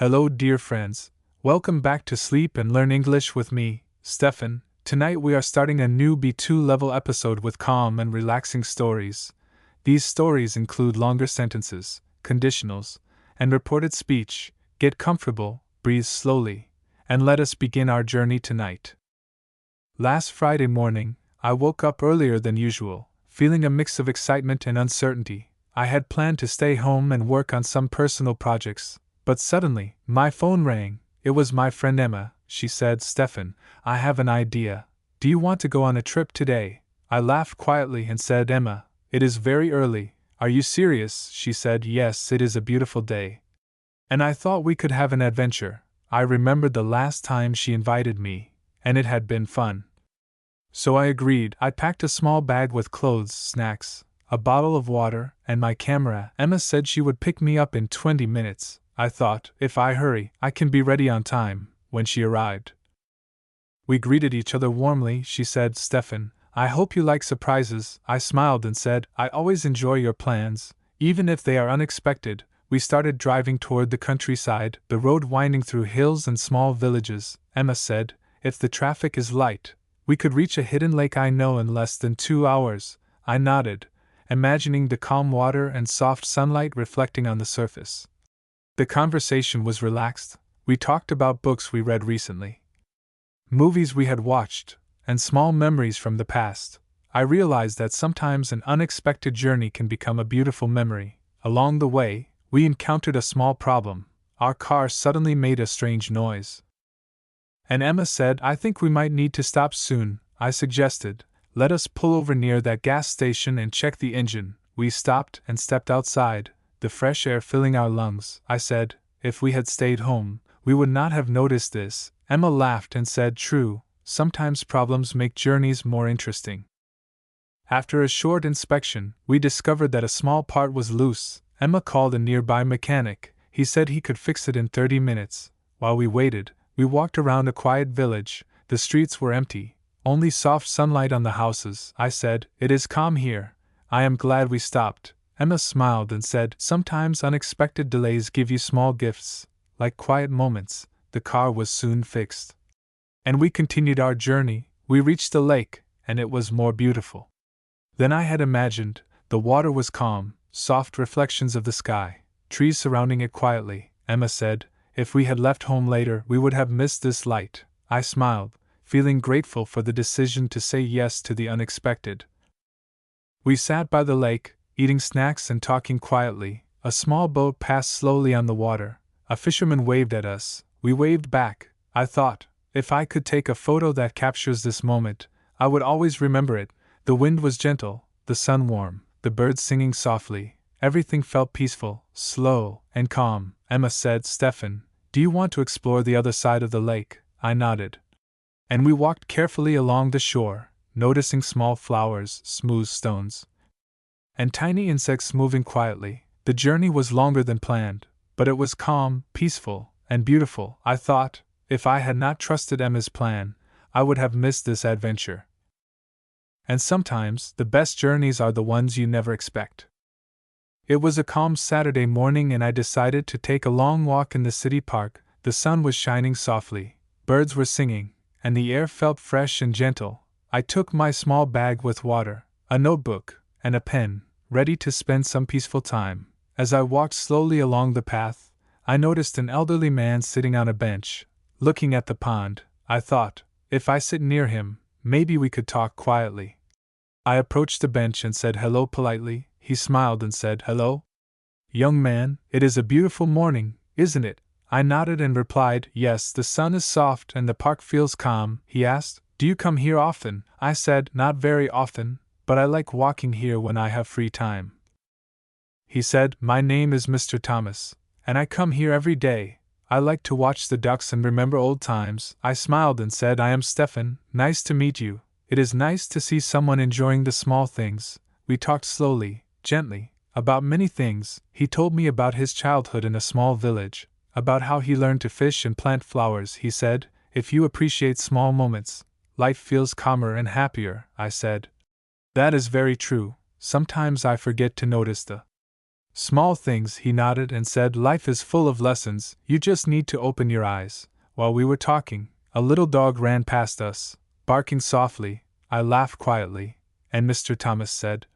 Hello, dear friends. Welcome back to Sleep and Learn English with me, Stefan. Tonight we are starting a new B2 level episode with calm and relaxing stories. These stories include longer sentences, conditionals, and reported speech. Get comfortable, breathe slowly, and let us begin our journey tonight. Last Friday morning, I woke up earlier than usual, feeling a mix of excitement and uncertainty. I had planned to stay home and work on some personal projects, but suddenly, my phone rang. It was my friend Emma. She said, "Stefan, I have an idea. Do you want to go on a trip today?" I laughed quietly and said, "Emma, it is very early. Are you serious?" She said, "Yes, it is a beautiful day. And I thought we could have an adventure." I remembered the last time she invited me, and it had been fun. So I agreed. I packed a small bag with clothes, snacks, a bottle of water, and my camera. Emma said she would pick me up in 20 minutes. I thought, if I hurry, I can be ready on time. When she arrived, we greeted each other warmly. She said, "Stefan, I hope you like surprises." I smiled and said, "I always enjoy your plans, even if they are unexpected." We started driving toward the countryside, the road winding through hills and small villages. Emma said, "If the traffic is light, we could reach a hidden lake I know in less than 2 hours." I nodded, imagining the calm water and soft sunlight reflecting on the surface. The conversation was relaxed. We talked about books we read recently, movies we had watched, and small memories from the past. I realized that sometimes an unexpected journey can become a beautiful memory. Along the way, we encountered a small problem. Our car suddenly made a strange noise. And Emma said, "I think we might need to stop soon." I suggested, "Let us pull over near that gas station and check the engine." We stopped and stepped outside, the fresh air filling our lungs. I said, "If we had stayed home, we would not have noticed this." Emma laughed and said, "True, sometimes problems make journeys more interesting." After a short inspection, we discovered that a small part was loose. Emma called a nearby mechanic. He said he could fix it in 30 minutes. While we waited, we walked around a quiet village. The streets were empty, only soft sunlight on the houses. I said, "It is calm here. I am glad we stopped." Emma smiled and said, "Sometimes unexpected delays give you small gifts, like quiet moments." The car was soon fixed, and we continued our journey. We reached the lake, and it was more beautiful than I had imagined. The water was calm, soft reflections of the sky, trees surrounding it quietly. Emma said, "If we had left home later, we would have missed this light." I smiled, feeling grateful for the decision to say yes to the unexpected. We sat by the lake, eating snacks and talking quietly. A small boat passed slowly on the water. A fisherman waved at us. We waved back. I thought, if I could take a photo that captures this moment, I would always remember it. The wind was gentle, the sun warm, the birds singing softly. Everything felt peaceful, slow, and calm. Emma said, "Stefan, do you want to explore the other side of the lake?" I nodded, and we walked carefully along the shore, noticing small flowers, smooth stones, and tiny insects moving quietly. The journey was longer than planned, but it was calm, peaceful, and beautiful. I thought, if I had not trusted Emma's plan, I would have missed this adventure. And sometimes, the best journeys are the ones you never expect. It was a calm Saturday morning and I decided to take a long walk in the city park. The sun was shining softly, birds were singing, and the air felt fresh and gentle. I took my small bag with water, a notebook, and a pen, ready to spend some peaceful time. As I walked slowly along the path, I noticed an elderly man sitting on a bench, looking at the pond. I thought, if I sit near him, maybe we could talk quietly. I approached the bench and said hello politely. He smiled and said, "Hello, young man, it is a beautiful morning, isn't it?" I nodded and replied, "Yes, the sun is soft and the park feels calm." He asked, "Do you come here often?" I said, "Not very often, but I like walking here when I have free time." He said, "My name is Mr. Thomas, and I come here every day. I like to watch the ducks and remember old times." I smiled and said, "I am Stefan, nice to meet you. It is nice to see someone enjoying the small things." We talked slowly, gently, about many things. He told me about his childhood in a small village, about how he learned to fish and plant flowers. He said, "If you appreciate small moments, life feels calmer and happier." I said, "That is very true. Sometimes I forget to notice the Small things, he nodded and said. Life is full of lessons, you just need to open your eyes. While we were talking, a little dog ran past us, barking softly. I laughed quietly, and Mr. Thomas said,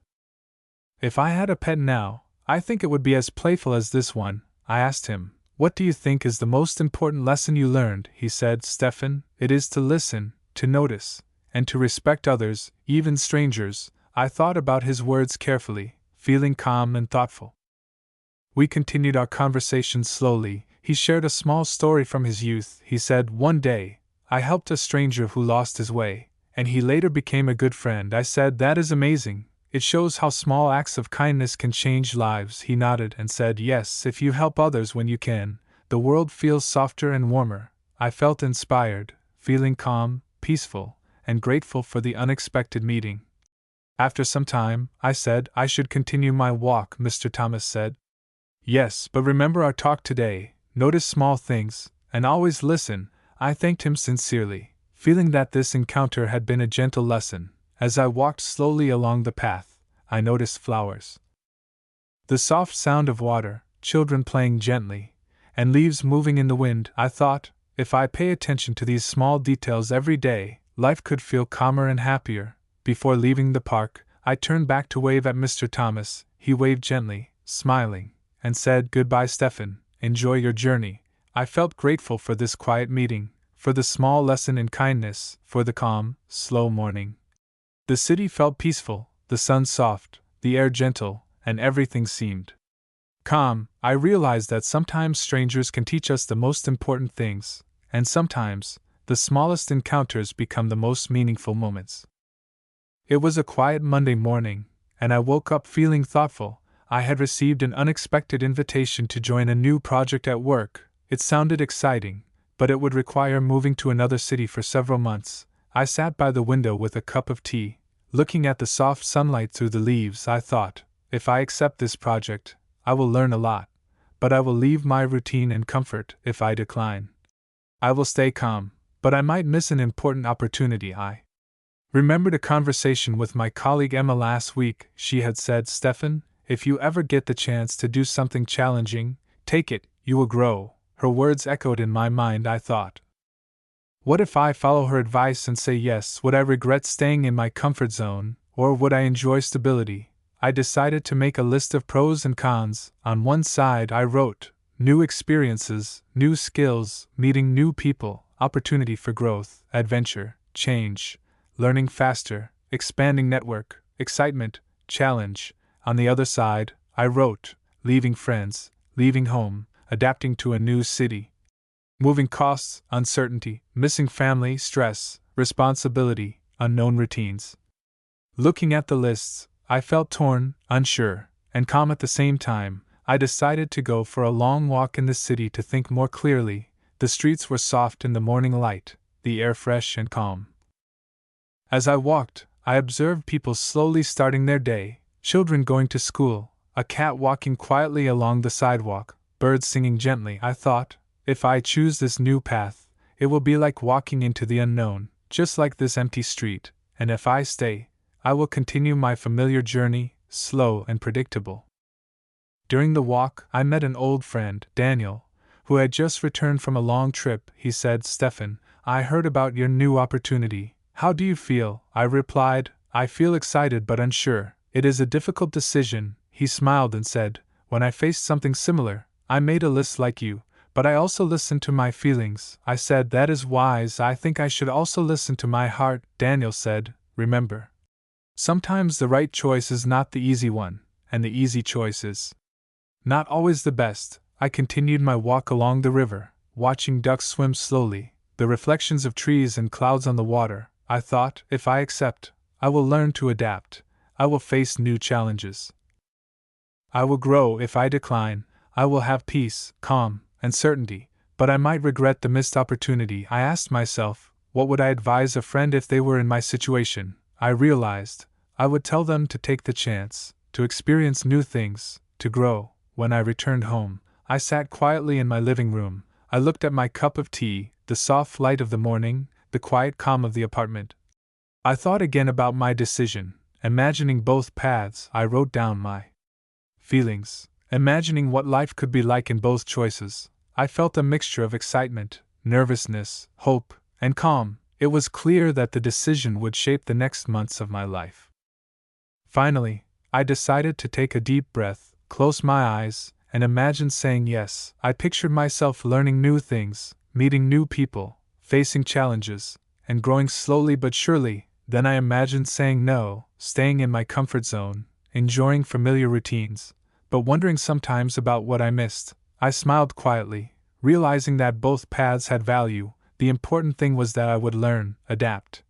"If I had a pet now, I think it would be as playful as this one." I asked him, "What do you think is the most important lesson you learned?" He said, "Stefan, it is to listen, to notice, and to respect others, even strangers." I thought about his words carefully, feeling calm and thoughtful. We continued our conversation slowly. He shared a small story from his youth. He said, "One day, I helped a stranger who lost his way, and he later became a good friend." I said, "That is amazing. It shows how small acts of kindness can change lives." He nodded and said, "Yes, if you help others when you can, the world feels softer and warmer." I felt inspired, feeling calm, peaceful, and grateful for the unexpected meeting. After some time, I said, "I should continue my walk." Mr. Thomas said, "Yes, but remember our talk today, notice small things, and always listen." I thanked him sincerely, feeling that this encounter had been a gentle lesson. As I walked slowly along the path, I noticed flowers. The soft sound of water, children playing gently, and leaves moving in the wind. I thought, if I pay attention to these small details every day, life could feel calmer and happier. Before leaving the park, I turned back to wave at Mr. Thomas. He waved gently, smiling, and said, "Goodbye, Stefan, enjoy your journey." I felt grateful for this quiet meeting, for the small lesson in kindness, for the calm, slow morning. The city felt peaceful, the sun soft, the air gentle, and everything seemed calm. I realized that sometimes strangers can teach us the most important things, and sometimes, the smallest encounters become the most meaningful moments. It was a quiet Monday morning, and I woke up feeling thoughtful. I had received an unexpected invitation to join a new project at work. It sounded exciting, but it would require moving to another city for several months. I sat by the window with a cup of tea, looking at the soft sunlight through the leaves. I thought, if I accept this project, I will learn a lot, but I will leave my routine and comfort. If I decline, I will stay calm, but I might miss an important opportunity. I remembered a conversation with my colleague Emma last week. She had said, "Stefan, if you ever get the chance to do something challenging, take it, you will grow." Her words echoed in my mind. I thought, what if I follow her advice and say yes? Would I regret staying in my comfort zone, or would I enjoy stability? I decided to make a list of pros and cons. On one side, I wrote, new experiences, new skills, meeting new people, opportunity for growth, adventure, change, learning faster, expanding network, excitement, challenge. On the other side, I wrote, leaving friends, leaving home, adapting to a new city, moving costs, uncertainty, missing family, stress, responsibility, unknown routines. Looking at the lists, I felt torn, unsure, and calm at the same time. I decided to go for a long walk in the city to think more clearly. The streets were soft in the morning light, the air fresh and calm. As I walked, I observed people slowly starting their day, children going to school, a cat walking quietly along the sidewalk, birds singing gently. I thought, if I choose this new path, it will be like walking into the unknown, just like this empty street, and if I stay, I will continue my familiar journey, slow and predictable. During the walk, I met an old friend, Daniel, who had just returned from a long trip. He said, "Stefan, I heard about your new opportunity. How do you feel?" I replied, "I feel excited but unsure. It is a difficult decision." He smiled and said, "When I faced something similar, I made a list like you, but I also listened to my feelings." I said, "That is wise. I think I should also listen to my heart." Daniel said, "Remember, sometimes the right choice is not the easy one, and the easy choice is not always the best." I continued my walk along the river, watching ducks swim slowly, the reflections of trees and clouds on the water. I thought, if I accept, I will learn to adapt. I will face new challenges. I will grow. If I decline, I will have peace, calm, and certainty, but I might regret the missed opportunity. I asked myself, what would I advise a friend if they were in my situation? I realized, I would tell them to take the chance, to experience new things, to grow. When I returned home, I sat quietly in my living room. I looked at my cup of tea, the soft light of the morning, the quiet calm of the apartment. I thought again about my decision, imagining both paths. I wrote down my feelings, Imagining what life could be like in both choices, I felt a mixture of excitement, nervousness, hope, and calm. It was clear that the decision would shape the next months of my life. Finally, I decided to take a deep breath, close my eyes, and imagine saying yes. I pictured myself learning new things, meeting new people, facing challenges, and growing slowly but surely. Then I imagined saying no, staying in my comfort zone, enjoying familiar routines, but wondering sometimes about what I missed. I smiled quietly, realizing that both paths had value. The important thing was that I would learn, adapt,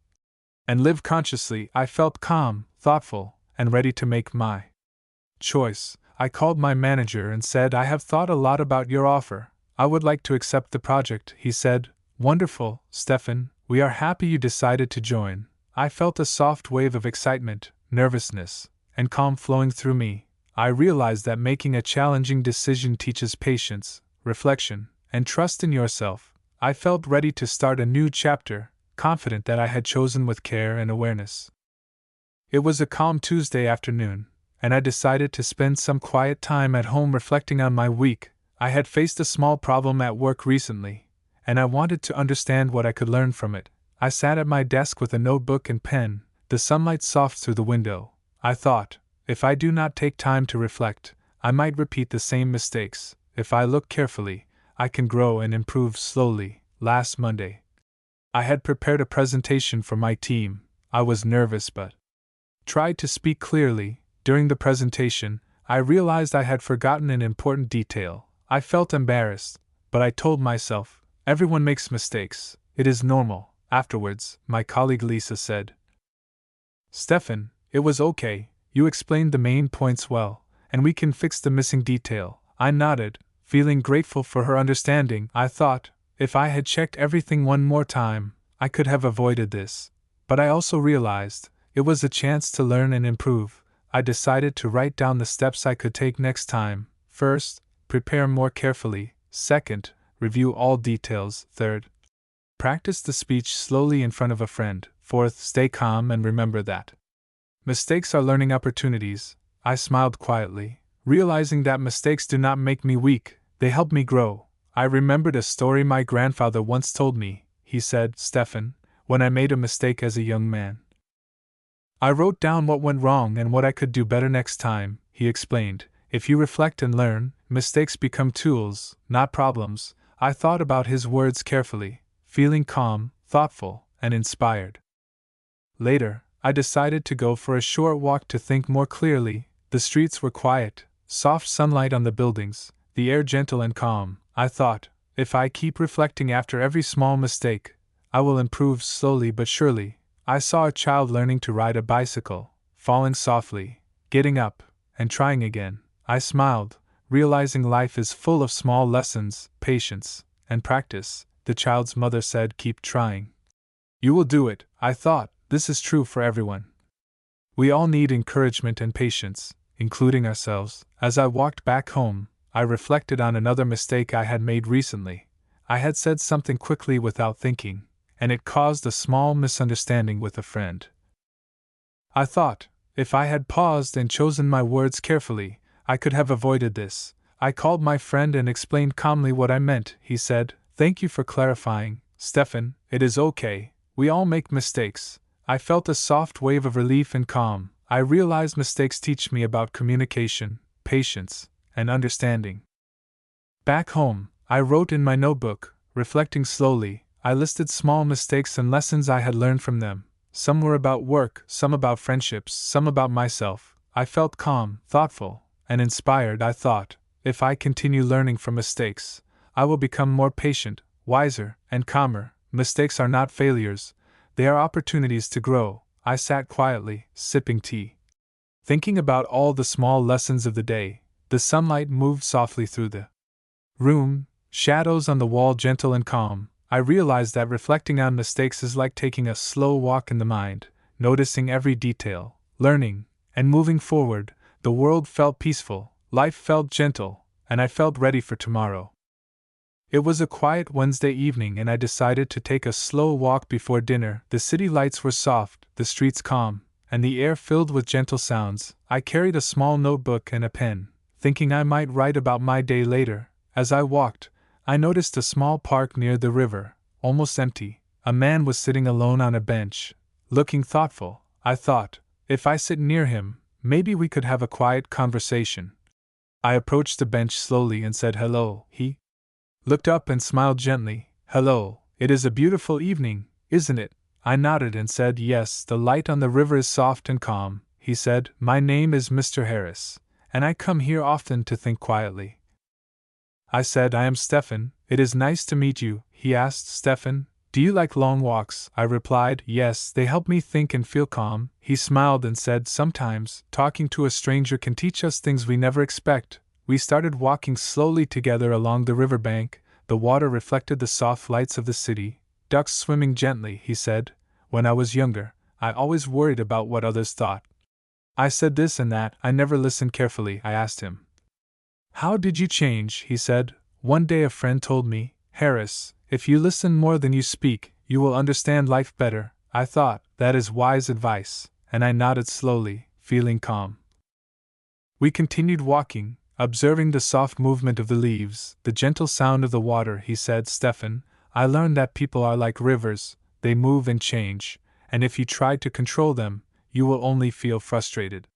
and live consciously. I felt calm, thoughtful, and ready to make my choice. I called my manager and said, "I have thought a lot about your offer. I would like to accept the project." He said, "Wonderful, Stefan, we are happy you decided to join." I felt a soft wave of excitement, nervousness, and calm flowing through me. I realized that making a challenging decision teaches patience, reflection, and trust in yourself. I felt ready to start a new chapter, confident that I had chosen with care and awareness. It was a calm Tuesday afternoon, and I decided to spend some quiet time at home reflecting on my week. I had faced a small problem at work recently, and I wanted to understand what I could learn from it. I sat at my desk with a notebook and pen, the sunlight soft through the window. I thought, if I do not take time to reflect, I might repeat the same mistakes. If I look carefully, I can grow and improve slowly. Last Monday, I had prepared a presentation for my team. I was nervous but tried to speak clearly. During the presentation, I realized I had forgotten an important detail. I felt embarrassed, but I told myself, everyone makes mistakes, it is normal. Afterwards, my colleague Lisa said, "Stefan, it was okay, you explained the main points well, and we can fix the missing detail." I nodded, feeling grateful for her understanding. I thought, if I had checked everything one more time, I could have avoided this. But I also realized, it was a chance to learn and improve. I decided to write down the steps I could take next time. First, prepare more carefully. Second, review all details. Third, practice the speech slowly in front of a friend. Fourth, stay calm and remember that mistakes are learning opportunities. I smiled quietly, realizing that mistakes do not make me weak, they help me grow. I remembered a story my grandfather once told me. He said, "Stefan, when I made a mistake as a young man, I wrote down what went wrong and what I could do better next time." He explained, "If you reflect and learn, mistakes become tools, not problems." I thought about his words carefully, feeling calm, thoughtful, and inspired. Later, I decided to go for a short walk to think more clearly. The streets were quiet, soft sunlight on the buildings, the air gentle and calm. I thought, if I keep reflecting after every small mistake, I will improve slowly but surely. I saw a child learning to ride a bicycle, falling softly, getting up, and trying again. I smiled, realizing life is full of small lessons, patience, and practice. The child's mother said, "Keep trying. You will do it." I thought, this is true for everyone. We all need encouragement and patience, including ourselves. As I walked back home, I reflected on another mistake I had made recently. I had said something quickly without thinking, and it caused a small misunderstanding with a friend. I thought, if I had paused and chosen my words carefully, I could have avoided this. I called my friend and explained calmly what I meant. He said, "Thank you for clarifying, Stefan, it is okay, we all make mistakes." I felt a soft wave of relief and calm. I realized mistakes teach me about communication, patience, and understanding. Back home, I wrote in my notebook, reflecting slowly. I listed small mistakes and lessons I had learned from them. Some were about work, some about friendships, some about myself. I felt calm, thoughtful, and inspired. I thought, if I continue learning from mistakes, I will become more patient, wiser, and calmer. Mistakes are not failures, they are opportunities to grow. I sat quietly, sipping tea, thinking about all the small lessons of the day. The sunlight moved softly through the room, shadows on the wall gentle and calm. I realized that reflecting on mistakes is like taking a slow walk in the mind, noticing every detail, learning, and moving forward. The world felt peaceful, life felt gentle, and I felt ready for tomorrow. It was a quiet Wednesday evening and I decided to take a slow walk before dinner. The city lights were soft, the streets calm, and the air filled with gentle sounds. I carried a small notebook and a pen, thinking I might write about my day later. As I walked, I noticed a small park near the river, almost empty. A man was sitting alone on a bench, looking thoughtful. I thought, if I sit near him, maybe we could have a quiet conversation. I approached the bench slowly and said hello. He looked up and smiled gently. Hello, it is a beautiful evening, isn't it? I nodded and said yes, the light on the river is soft and calm. He said, my name is Mr. Harris, and I come here often to think quietly. I said, I am Stefan, it is nice to meet you. He asked, Stefan, do you like long walks? I replied, yes, they help me think and feel calm. He smiled and said, sometimes, talking to a stranger can teach us things we never expect. We started walking slowly together along the riverbank. The water reflected the soft lights of the city. Ducks swimming gently, he said. When I was younger, I always worried about what others thought. I said this and that, I never listened carefully. I asked him, how did you change? He said, one day a friend told me, Harris, if you listen more than you speak, you will understand life better. I thought, that is wise advice, and I nodded slowly, feeling calm. We continued walking, observing the soft movement of the leaves, the gentle sound of the water. He said, Stefan, I learned that people are like rivers, they move and change, and if you try to control them, you will only feel frustrated.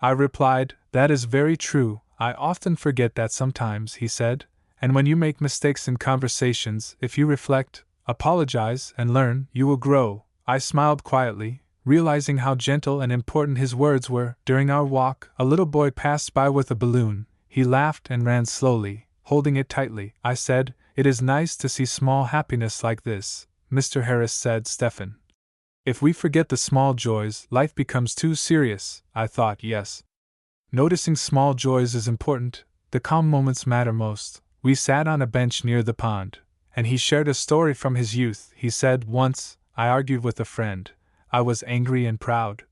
I replied, that is very true, I often forget that sometimes, he said, and when you make mistakes in conversations, if you reflect, apologize, and learn, you will grow. I smiled quietly, realizing how gentle and important his words were. During our walk, a little boy passed by with a balloon. He laughed and ran slowly, holding it tightly. I said, it is nice to see small happiness like this. Mr. Harris said, Stefan, if we forget the small joys, life becomes too serious. I thought, yes. Noticing small joys is important, the calm moments matter most. We sat on a bench near the pond, and he shared a story from his youth. He said, once, I argued with a friend. I was angry and proud.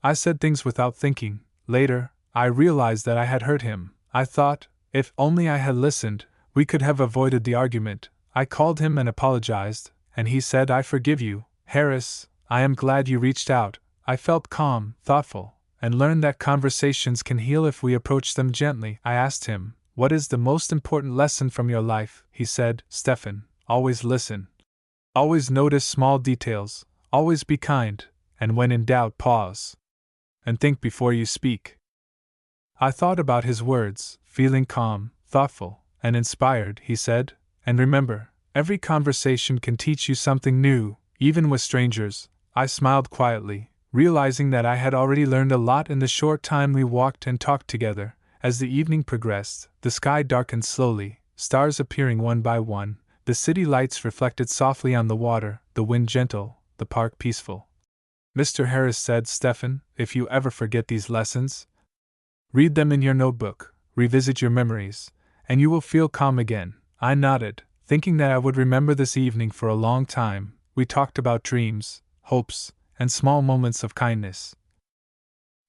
I said things without thinking. Later, I realized that I had hurt him. I thought, if only I had listened, we could have avoided the argument. I called him and apologized, and he said, I forgive you, Harris, I am glad you reached out. I felt calm, thoughtful, and learned that conversations can heal if we approach them gently. I asked him, what is the most important lesson from your life? He said, Stefan, always listen. Always notice small details, always be kind, and when in doubt, pause. And think before you speak. I thought about his words, feeling calm, thoughtful, and inspired. He said, and remember, every conversation can teach you something new, even with strangers. I smiled quietly, realizing that I had already learned a lot in the short time we walked and talked together. As the evening progressed, the sky darkened slowly, stars appearing one by one. The city lights reflected softly on the water, the wind gentle, the park peaceful. Mr. Harris said, Stefan, if you ever forget these lessons, read them in your notebook, revisit your memories, and you will feel calm again. I nodded, thinking that I would remember this evening for a long time. We talked about dreams, hopes, and small moments of kindness.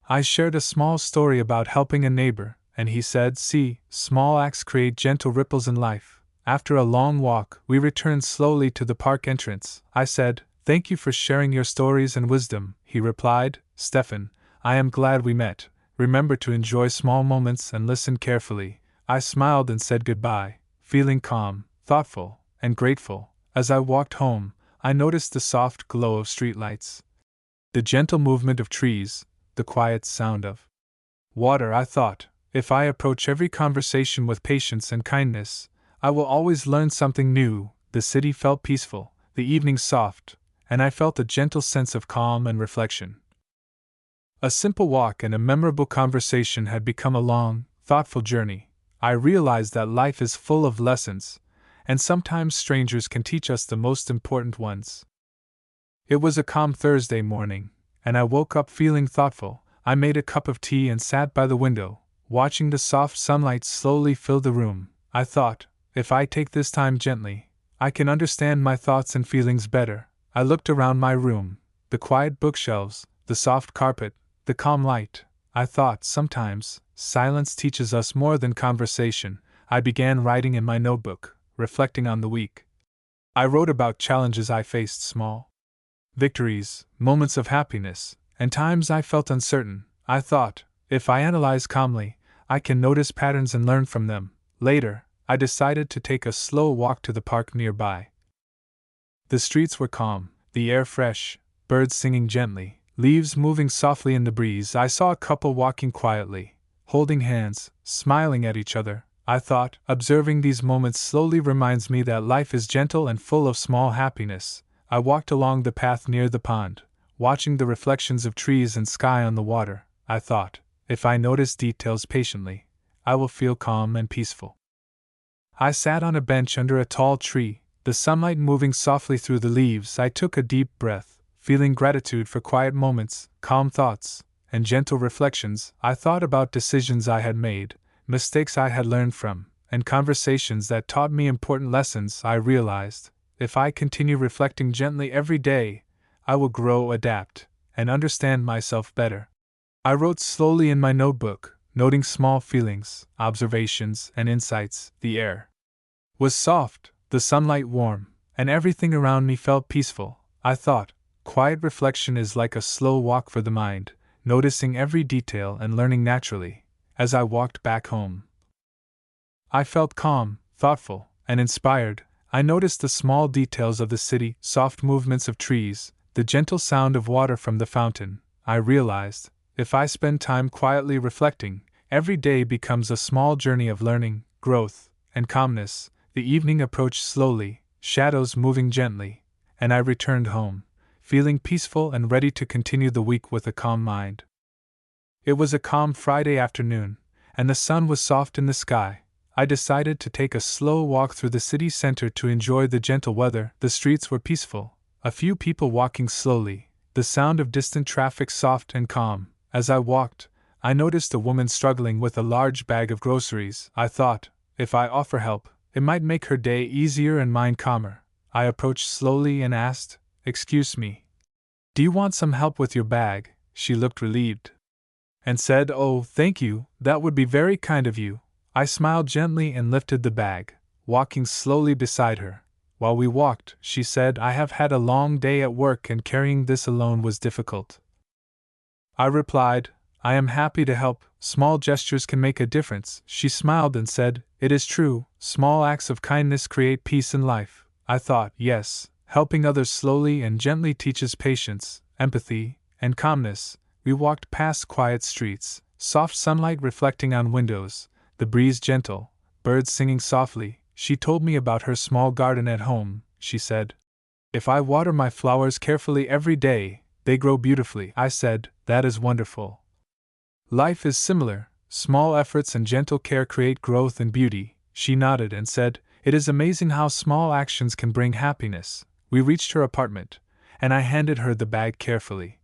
I shared a small story about helping a neighbor, and he said, see, small acts create gentle ripples in life. After a long walk, we returned slowly to the park entrance. I said, thank you for sharing your stories and wisdom. He replied, Stefan, I am glad we met. Remember to enjoy small moments and listen carefully. I smiled and said goodbye, feeling calm, thoughtful, and grateful. As I walked home, I noticed the soft glow of streetlights, the gentle movement of trees, the quiet sound of water. I thought, if I approach every conversation with patience and kindness, I will always learn something new. The city felt peaceful, the evening soft, and I felt a gentle sense of calm and reflection. A simple walk and a memorable conversation had become a long, thoughtful journey. I realized that life is full of lessons, and sometimes strangers can teach us the most important ones. It was a calm Thursday morning, and I woke up feeling thoughtful. I made a cup of tea and sat by the window, watching the soft sunlight slowly fill the room. I thought, if I take this time gently, I can understand my thoughts and feelings better. I looked around my room, the quiet bookshelves, the soft carpet, the calm light. I thought, sometimes, silence teaches us more than conversation. I began writing in my notebook, reflecting on the week. I wrote about challenges I faced, small victories, moments of happiness, and times I felt uncertain. I thought, if I analyze calmly, I can notice patterns and learn from them. Later, I decided to take a slow walk to the park nearby. The streets were calm, the air fresh, birds singing gently, leaves moving softly in the breeze. I saw a couple walking quietly, holding hands, smiling at each other. I thought, observing these moments slowly reminds me that life is gentle and full of small happiness. I walked along the path near the pond, watching the reflections of trees and sky on the water. I thought, if I notice details patiently, I will feel calm and peaceful. I sat on a bench under a tall tree, the sunlight moving softly through the leaves. I took a deep breath, feeling gratitude for quiet moments, calm thoughts, and gentle reflections. I thought about decisions I had made, mistakes I had learned from, and conversations that taught me important lessons. I realized, if I continue reflecting gently every day, I will grow, adapt, and understand myself better. I wrote slowly in my notebook, noting small feelings, observations, and insights. The air was soft, the sunlight warm, and everything around me felt peaceful. I thought, quiet reflection is like a slow walk for the mind, noticing every detail and learning naturally. As I walked back home, I felt calm, thoughtful, and inspired. I noticed the small details of the city, soft movements of trees, the gentle sound of water from the fountain. I realized, if I spend time quietly reflecting, every day becomes a small journey of learning, growth, and calmness. The evening approached slowly, shadows moving gently, and I returned home, feeling peaceful and ready to continue the week with a calm mind. It was a calm Friday afternoon, and the sun was soft in the sky. I decided to take a slow walk through the city center to enjoy the gentle weather. The streets were peaceful, a few people walking slowly, the sound of distant traffic soft and calm. As I walked, I noticed a woman struggling with a large bag of groceries. I thought, if I offer help, it might make her day easier and mine calmer. I approached slowly and asked, "Excuse me, do you want some help with your bag?" She looked relieved and said, "Oh, thank you, that would be very kind of you." I smiled gently and lifted the bag, walking slowly beside her. While we walked, she said, "I have had a long day at work and carrying this alone was difficult." I replied, "I am happy to help. Small gestures can make a difference." She smiled and said, "It is true, small acts of kindness create peace in life." I thought, yes, helping others slowly and gently teaches patience, empathy, and calmness. We walked past quiet streets, soft sunlight reflecting on windows, the breeze gentle, birds singing softly. She told me about her small garden at home. She said, "If I water my flowers carefully every day, they grow beautifully." I said, "That is wonderful. Life is similar, small efforts and gentle care create growth and beauty." She nodded and said, "It is amazing how small actions can bring happiness." We reached her apartment, and I handed her the bag carefully.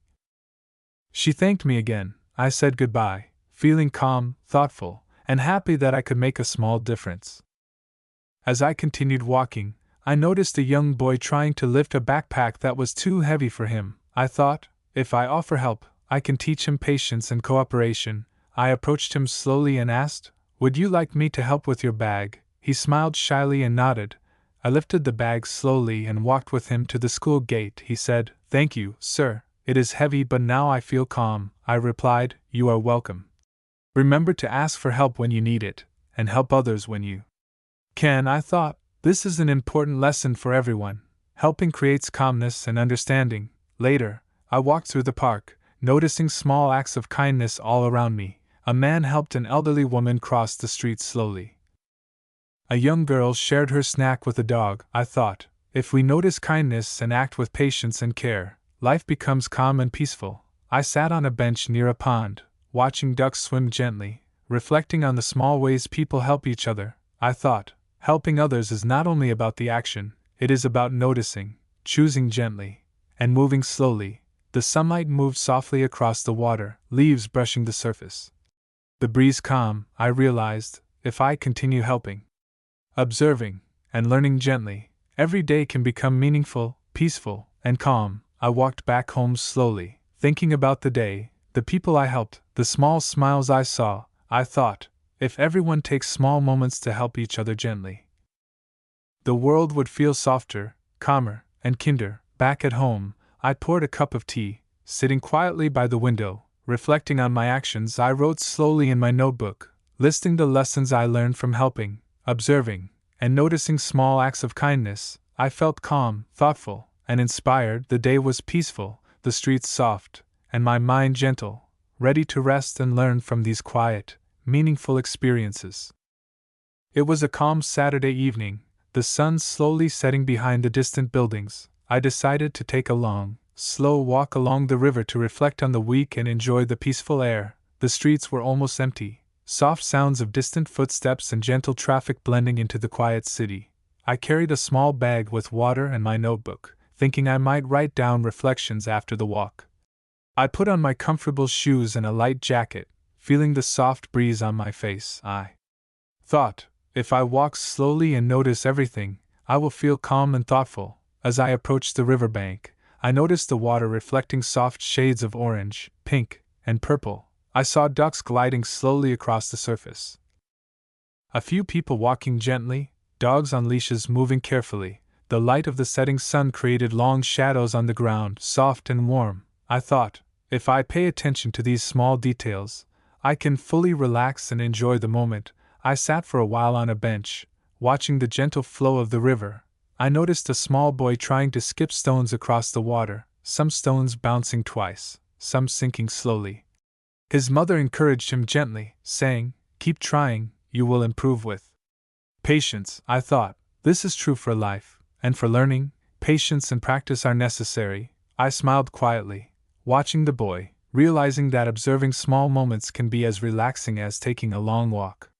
She thanked me again. I said goodbye, feeling calm, thoughtful, and happy that I could make a small difference. As I continued walking, I noticed a young boy trying to lift a backpack that was too heavy for him. I thought, if I offer help, I can teach him patience and cooperation. I approached him slowly and asked, "Would you like me to help with your bag?" He smiled shyly and nodded. I lifted the bag slowly and walked with him to the school gate. He said, "Thank you, sir. It is heavy, but now I feel calm." I replied, "You are welcome. Remember to ask for help when you need it, and help others when you can." I thought, this is an important lesson for everyone. Helping creates calmness and understanding. Later, I walked through the park, noticing small acts of kindness all around me. A man helped an elderly woman cross the street slowly. A young girl shared her snack with a dog. I thought, if we notice kindness and act with patience and care, life becomes calm and peaceful. I sat on a bench near a pond, watching ducks swim gently, reflecting on the small ways people help each other. I thought, helping others is not only about the action, it is about noticing, choosing gently, and moving slowly. The sunlight moved softly across the water, leaves brushing the surface. The breeze calm. I realized, if I continue helping, observing, and learning gently, every day can become meaningful, peaceful, and calm. I walked back home slowly, thinking about the day, the people I helped, the small smiles I saw. I thought, if everyone takes small moments to help each other gently, the world would feel softer, calmer, and kinder. Back at home, I poured a cup of tea, sitting quietly by the window, reflecting on my actions. I wrote slowly in my notebook, listing the lessons I learned from helping, observing, and noticing small acts of kindness. I felt calm, thoughtful, and inspired. The day was peaceful, the streets soft, and my mind gentle, ready to rest and learn from these quiet, meaningful experiences. It was a calm Saturday evening, the sun slowly setting behind the distant buildings. I decided to take a long, slow walk along the river to reflect on the week and enjoy the peaceful air. The streets were almost empty, soft sounds of distant footsteps and gentle traffic blending into the quiet city. I carried a small bag with water and my notebook, thinking I might write down reflections after the walk. I put on my comfortable shoes and a light jacket, feeling the soft breeze on my face. I thought, if I walk slowly and notice everything, I will feel calm and thoughtful. As I approached the riverbank, I noticed the water reflecting soft shades of orange, pink, and purple. I saw ducks gliding slowly across the surface. A few people walking gently, dogs on leashes moving carefully. The light of the setting sun created long shadows on the ground, soft and warm. I thought, if I pay attention to these small details, I can fully relax and enjoy the moment. I sat for a while on a bench, watching the gentle flow of the river. I noticed a small boy trying to skip stones across the water, some stones bouncing twice, some sinking slowly. His mother encouraged him gently, saying, "Keep trying, you will improve with patience." I thought, this is true for life, and for learning, patience and practice are necessary. I smiled quietly, watching the boy, realizing that observing small moments can be as relaxing as taking a long walk.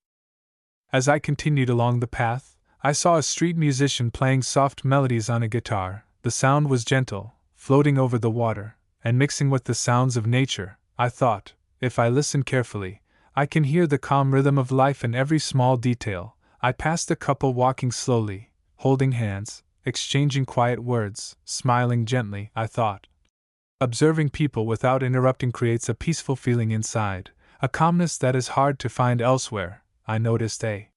As I continued along the path, I saw a street musician playing soft melodies on a guitar. The sound was gentle, floating over the water, and mixing with the sounds of nature. I thought, if I listen carefully, I can hear the calm rhythm of life in every small detail. I passed a couple walking slowly, holding hands, exchanging quiet words, smiling gently. I thought, observing people without interrupting creates a peaceful feeling inside, a calmness that is hard to find elsewhere. I noticed a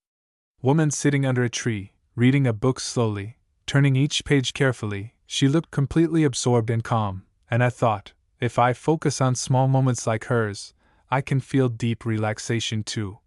woman sitting under a tree, reading a book slowly, turning each page carefully. She looked completely absorbed and calm, and I thought, if I focus on small moments like hers, I can feel deep relaxation too.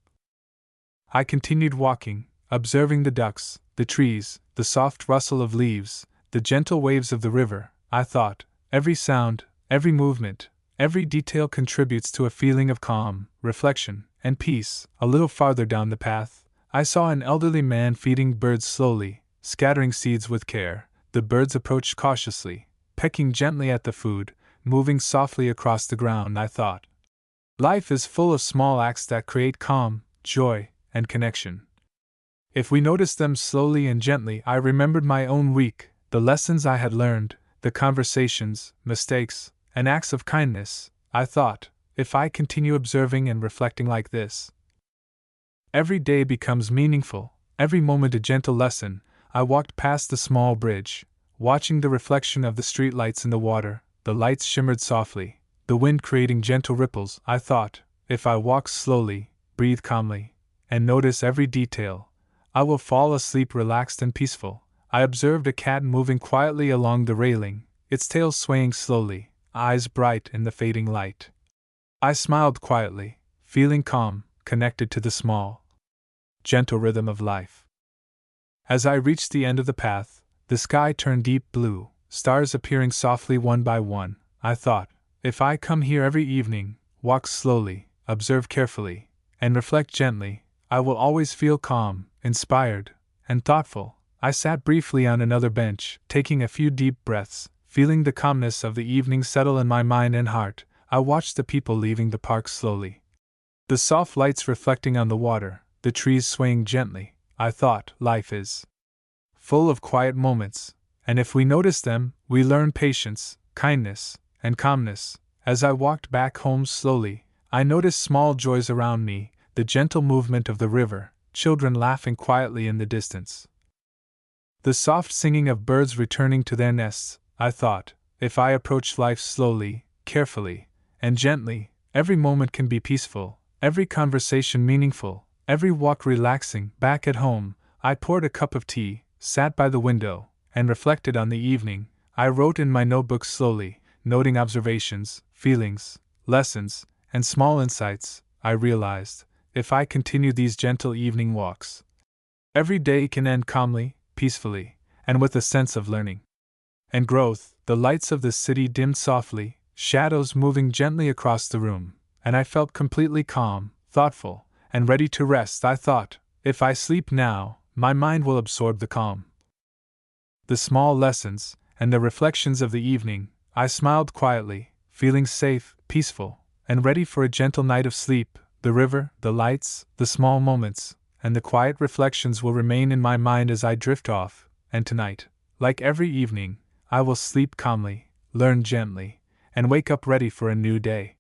I continued walking, observing the ducks, the trees, the soft rustle of leaves, the gentle waves of the river. I thought, every sound, every movement, every detail contributes to a feeling of calm, reflection, and peace. A little farther down the path, I saw an elderly man feeding birds slowly, scattering seeds with care. The birds approached cautiously, pecking gently at the food, moving softly across the ground. I thought, life is full of small acts that create calm, joy, and connection. If we notice them slowly and gently. I remembered my own week, the lessons I had learned, the conversations, mistakes, and acts of kindness. I thought, if I continue observing and reflecting like this, every day becomes meaningful, every moment a gentle lesson. I walked past the small bridge, watching the reflection of the streetlights in the water. The lights shimmered softly, the wind creating gentle ripples. I thought, if I walk slowly, breathe calmly, and notice every detail, I will fall asleep relaxed and peaceful. I observed a cat moving quietly along the railing, its tail swaying slowly, eyes bright in the fading light. I smiled quietly, feeling calm, connected to the small, gentle rhythm of life. As I reached the end of the path, the sky turned deep blue, stars appearing softly one by one. I thought, if I come here every evening, walk slowly, observe carefully, and reflect gently, I will always feel calm, inspired, and thoughtful. I sat briefly on another bench, taking a few deep breaths, feeling the calmness of the evening settle in my mind and heart. I watched the people leaving the park slowly, the soft lights reflecting on the water, the trees swaying gently. I thought, life is full of quiet moments, and if we notice them, we learn patience, kindness, and calmness. As I walked back home slowly, I noticed small joys around me, the gentle movement of the river, children laughing quietly in the distance, the soft singing of birds returning to their nests. I thought, if I approach life slowly, carefully, and gently, every moment can be peaceful, every conversation meaningful, every walk relaxing. Back at home, I poured a cup of tea, sat by the window, and reflected on the evening. I wrote in my notebook slowly, noting observations, feelings, lessons, and small insights. I realized if I continue these gentle evening walks. Every day can end calmly, peacefully, and with a sense of learning and growth. The lights of the city dimmed softly, shadows moving gently across the room, and I felt completely calm, thoughtful, and ready to rest. I thought, if I sleep now, my mind will absorb the calm, the small lessons, and the reflections of the evening. I smiled quietly, feeling safe, peaceful, and ready for a gentle night of sleep. The river, the lights, the small moments, and the quiet reflections will remain in my mind as I drift off, and tonight, like every evening, I will sleep calmly, learn gently, and wake up ready for a new day.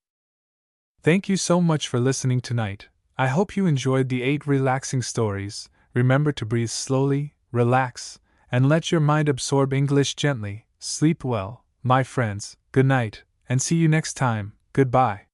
Thank you so much for listening tonight. I hope you enjoyed the 8 relaxing stories. Remember to breathe slowly, relax, and let your mind absorb English gently. Sleep well, my friends. Good night, and see you next time. Goodbye.